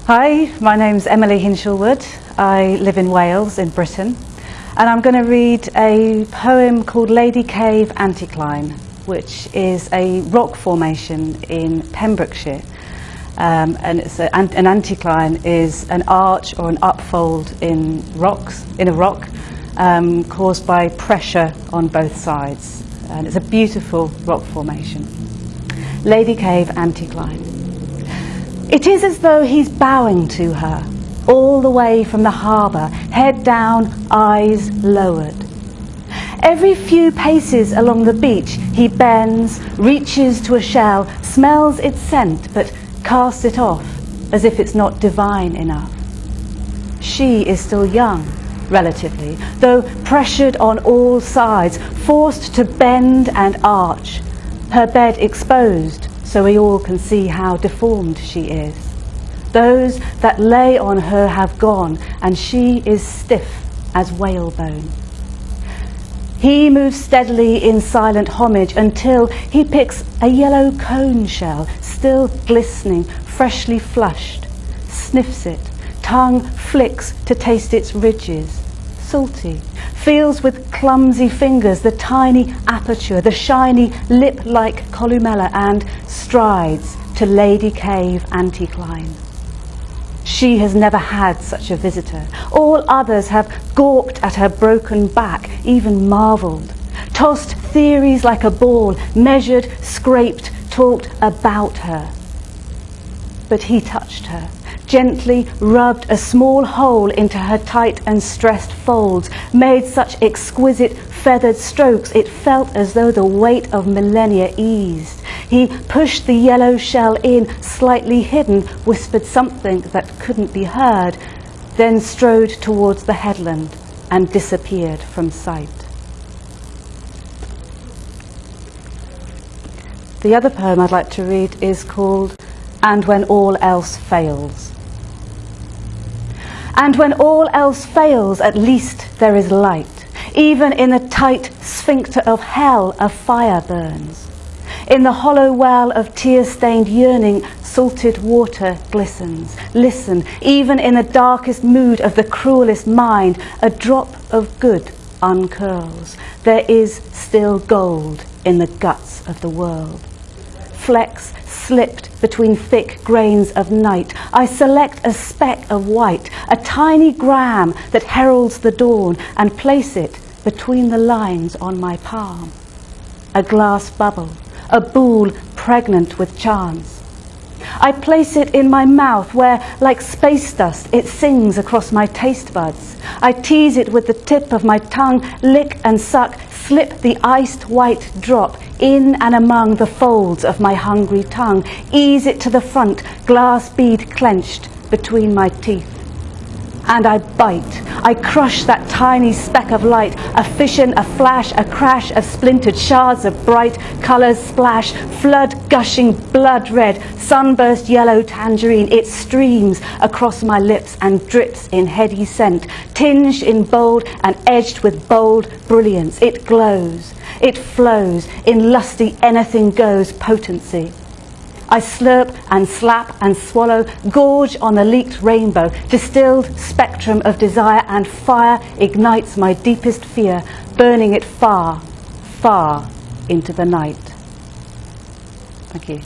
Hi, my name's Emily Hinshelwood. I live in Wales, in Britain, and I'm going to read a poem called Lady Cave Anticline, which is a rock formation in Pembrokeshire. And it's an anticline is an arch or an upfold in a rock, caused by pressure on both sides. And it's a beautiful rock formation. Lady Cave Anticline. It is as though he's bowing to her, all the way from the harbour, head down, eyes lowered. Every few paces along the beach, he bends, reaches to a shell, smells its scent, but casts it off, as if it's not divine enough. She is still young, relatively, though pressured on all sides, forced to bend and arch, her bed exposed, so we all can see how deformed she is. Those that lay on her have gone, and she is stiff as whalebone. He moves steadily in silent homage until he picks a yellow cone shell, still glistening, freshly flushed, sniffs it, tongue flicks to taste its ridges, salty, feels with clumsy fingers the tiny aperture, the shiny lip-like columella, and strides to Lady Cave Anticline. She has never had such a visitor. All others have gawped at her broken back, even marvelled, tossed theories like a ball, measured, scraped, talked about her. But he touched her, gently rubbed a small hole into her tight and stressed folds, made such exquisite feathered strokes it felt as though the weight of millennia eased. He pushed the yellow shell in, slightly hidden, whispered something that couldn't be heard, then strode towards the headland and disappeared from sight. The other poem I'd like to read is called And When All Else Fails. And when all else fails, at least there is light. Even in the tight sphincter of hell, a fire burns. In the hollow well of tear-stained yearning, salted water glistens. Listen, even in the darkest mood of the cruelest mind, a drop of good uncurls. There is still gold in the guts of the world. Flecks slipped between thick grains of night. I select a speck of white, a tiny gram that heralds the dawn, and place it between the lines on my palm. A glass bubble, a bool pregnant with chance. I place it in my mouth where, like space dust, it sings across my taste buds. I tease it with the tip of my tongue, lick and suck, slip the iced white drop in and among the folds of my hungry tongue, ease it to the front, glass bead clenched between my teeth. And I bite. I crush that tiny speck of light, a fission, a flash, a crash of splintered shards of bright colours splash, flood gushing blood red, sunburst yellow tangerine. It streams across my lips and drips in heady scent, tinged in bold and edged with bold brilliance. It glows, it flows in lusty anything goes potency. I slurp and slap and swallow, gorge on the leaked rainbow, distilled spectrum of desire, and fire ignites my deepest fear, burning it far, far into the night. Thank you.